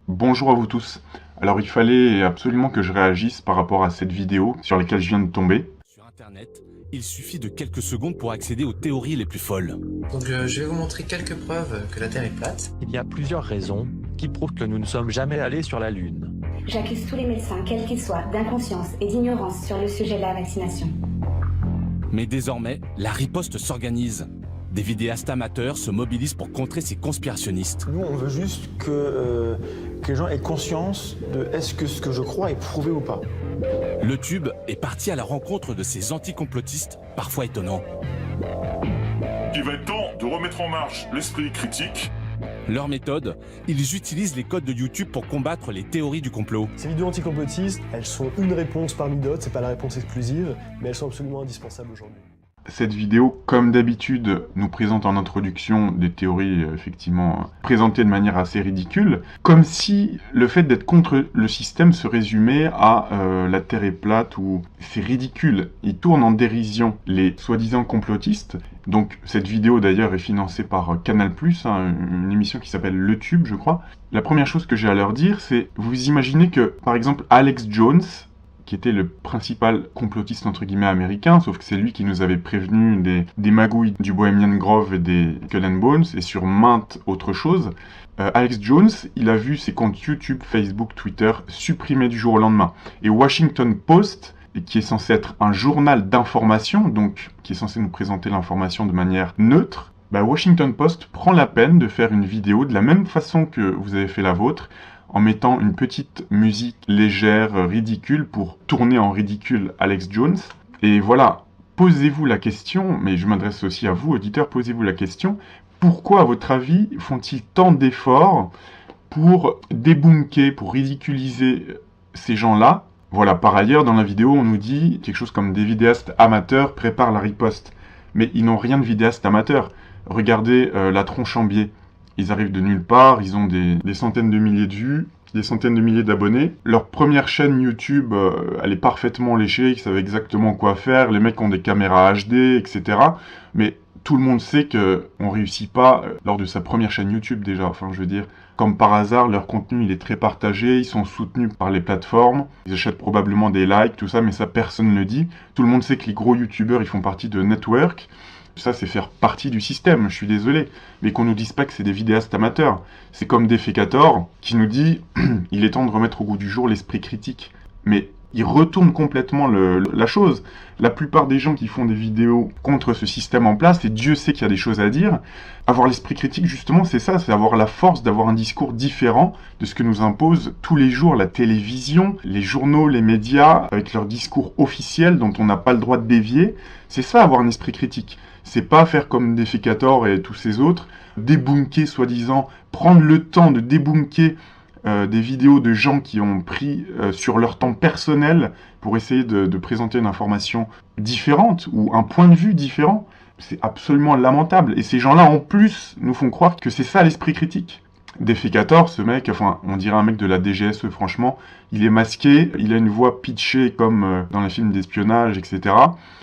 Bonjour à vous tous. Alors il fallait absolument que je réagisse par rapport à cette vidéo sur laquelle je viens de tomber. Sur Internet, il suffit de quelques secondes pour accéder aux théories les plus folles. Je vais vous montrer quelques preuves que la Terre est plate. Il y a plusieurs raisons qui prouvent que nous ne sommes jamais allés sur la Lune. J'accuse tous les médecins, quels qu'ils soient, d'inconscience et d'ignorance sur le sujet de la vaccination. Mais désormais, la riposte s'organise. Des vidéastes amateurs se mobilisent pour contrer ces conspirationnistes. Nous, on veut juste que les gens aient conscience de est-ce que ce que je crois est prouvé ou pas. Le Tube est parti à la rencontre de ces anticomplotistes, parfois étonnants. Il va être temps de remettre en marche l'esprit critique. Leur méthode, ils utilisent les codes de YouTube pour combattre les théories du complot. Ces vidéos anticomplotistes, elles sont une réponse parmi d'autres, c'est pas la réponse exclusive, mais elles sont absolument indispensables aujourd'hui. Cette vidéo, comme d'habitude, nous présente en introduction des théories effectivement présentées de manière assez ridicule, comme si le fait d'être contre le système se résumait à la Terre est plate ou c'est ridicule. Il tourne en dérision les soi-disant complotistes. Donc cette vidéo d'ailleurs est financée par Canal+, une émission qui s'appelle Le Tube, je crois. La première chose que j'ai à leur dire, c'est vous imaginez que par exemple Alex Jones, qui était le principal complotiste entre guillemets américain, sauf que c'est lui qui nous avait prévenu des magouilles du Bohemian Grove et des Skull and Bones, et sur maintes autres choses. Alex Jones, il a vu ses comptes YouTube, Facebook, Twitter supprimés du jour au lendemain. Et Washington Post, qui est censé être un journal d'information, donc qui est censé nous présenter l'information de manière neutre, Washington Post prend la peine de faire une vidéo de la même façon que vous avez fait la vôtre, en mettant une petite musique légère, ridicule, pour tourner en ridicule Alex Jones. Et voilà, posez-vous la question, mais je m'adresse aussi à vous, auditeurs, posez-vous la question, pourquoi, à votre avis, font-ils tant d'efforts pour débunker, pour ridiculiser ces gens-là? Voilà, par ailleurs, dans la vidéo, on nous dit quelque chose comme des vidéastes amateurs préparent la riposte. Mais ils n'ont rien de vidéaste amateur. Regardez la tronche en biais. Ils arrivent de nulle part, ils ont des centaines de milliers de vues, des centaines de milliers d'abonnés. Leur première chaîne YouTube, elle est parfaitement léchée, ils savent exactement quoi faire, les mecs ont des caméras HD, etc. Mais tout le monde sait qu'on réussit pas lors de sa première chaîne YouTube déjà. Enfin, je veux dire, comme par hasard, leur contenu il est très partagé, ils sont soutenus par les plateformes, ils achètent probablement des likes, tout ça, mais ça personne ne le dit. Tout le monde sait que les gros YouTubeurs, ils font partie de network. Ça, c'est faire partie du système, je suis désolé. Mais qu'on nous dise pas que c'est des vidéastes amateurs. C'est comme Defecator qui nous dit « Il est temps de remettre au goût du jour l'esprit critique ». Mais il retourne complètement la chose. La plupart des gens qui font des vidéos contre ce système en place, et Dieu sait qu'il y a des choses à dire, avoir l'esprit critique, justement, c'est ça, c'est avoir la force d'avoir un discours différent de ce que nous impose tous les jours la télévision, les journaux, les médias, avec leur discours officiel dont on n'a pas le droit de dévier. C'est ça, avoir un esprit critique. C'est pas faire comme Defecator et tous ces autres, débunker soi-disant, prendre le temps de débunker des vidéos de gens qui ont pris sur leur temps personnel pour essayer de présenter une information différente ou un point de vue différent. C'est absolument lamentable. Et ces gens-là, en plus, nous font croire que c'est ça l'esprit critique. Defecator, ce mec, enfin, on dirait un mec de la DGSE, franchement, il est masqué, il a une voix pitchée comme dans les films d'espionnage, etc.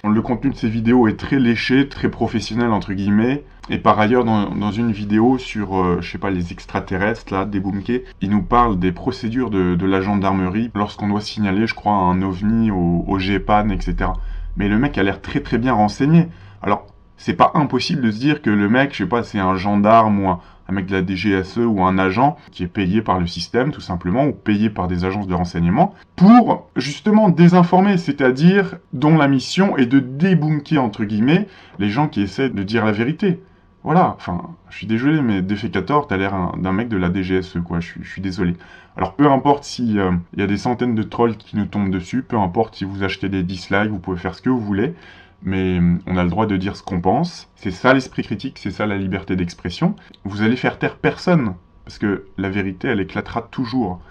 Le contenu de ses vidéos est très léché, très professionnel, entre guillemets. Et par ailleurs, dans une vidéo sur, je sais pas, les extraterrestres, là, débunkés, il nous parle des procédures de la gendarmerie lorsqu'on doit signaler, je crois, un ovni au GEPAN, etc. Mais le mec a l'air très très bien renseigné. Alors, c'est pas impossible de se dire que le mec, je sais pas, c'est un gendarme ou un mec de la DGSE ou un agent qui est payé par le système, tout simplement, ou payé par des agences de renseignement, pour justement désinformer, c'est-à-dire dont la mission est de débunker, entre guillemets, les gens qui essaient de dire la vérité. Voilà, enfin, je suis désolé, mais Defecator, t'as l'air d'un mec de la DGSE, quoi, je suis désolé. Alors, peu importe s'il y a des centaines de trolls qui nous tombent dessus, peu importe si vous achetez des dislikes, vous pouvez faire ce que vous voulez, mais on a le droit de dire ce qu'on pense. C'est ça l'esprit critique, c'est ça la liberté d'expression. Vous allez faire taire personne, parce que la vérité, elle éclatera toujours.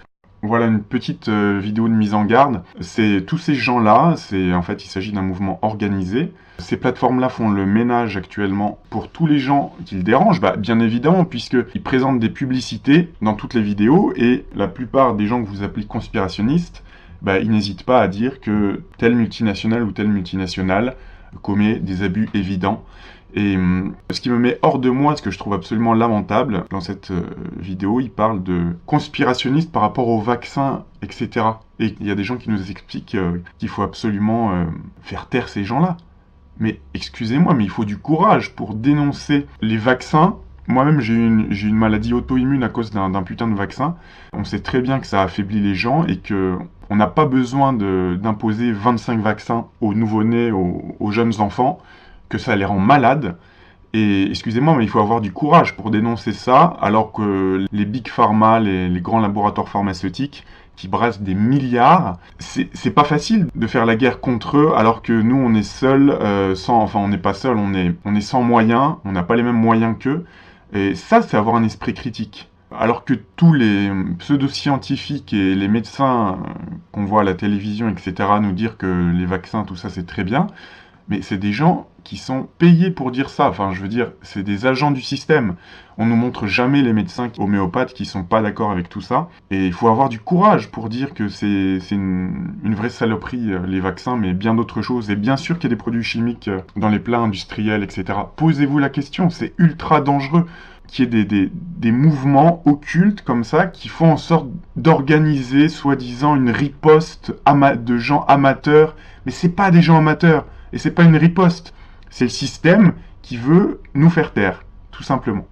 Voilà une petite vidéo de mise en garde. C'est tous ces gens-là, en fait, il s'agit d'un mouvement organisé. Ces plateformes-là font le ménage actuellement pour tous les gens qui le dérangent, bien évidemment, puisqu'ils présentent des publicités dans toutes les vidéos, et la plupart des gens que vous appelez conspirationnistes, ils n'hésitent pas à dire que telle multinationale ou telle multinationale commet des abus évidents. Et ce qui me met hors de moi, ce que je trouve absolument lamentable, dans cette vidéo, il parle de conspirationnistes par rapport aux vaccins, etc. Et il y a des gens qui nous expliquent qu'il faut absolument faire taire ces gens-là. Mais excusez-moi, mais il faut du courage pour dénoncer les vaccins. Moi-même, j'ai eu une maladie auto-immune à cause d'un putain de vaccin. On sait très bien que ça affaiblit les gens et que on n'a pas besoin d'imposer 25 vaccins aux nouveau-nés, aux jeunes enfants, que ça les rend malades. Et excusez-moi, mais il faut avoir du courage pour dénoncer ça, alors que les big pharma, les grands laboratoires pharmaceutiques, qui brassent des milliards, c'est pas facile de faire la guerre contre eux, alors que nous, on est seuls, on n'est pas seuls, on est sans moyens, on n'a pas les mêmes moyens qu'eux. Et ça, c'est avoir un esprit critique. Alors que tous les pseudo-scientifiques et les médecins qu'on voit à la télévision, etc., nous dire que les vaccins, tout ça, c'est très bien, mais c'est des gens qui sont payés pour dire ça. Enfin, je veux dire, c'est des agents du système. On nous montre jamais les médecins homéopathes qui sont pas d'accord avec tout ça. Et il faut avoir du courage pour dire que c'est une vraie saloperie, les vaccins, mais bien d'autres choses. Et bien sûr qu'il y a des produits chimiques dans les plats industriels, etc. Posez-vous la question, c'est ultra dangereux qu'il y ait des mouvements occultes comme ça qui font en sorte d'organiser, soi-disant, une riposte de gens amateurs. Mais c'est pas des gens amateurs. Et c'est pas une riposte, c'est le système qui veut nous faire taire, tout simplement.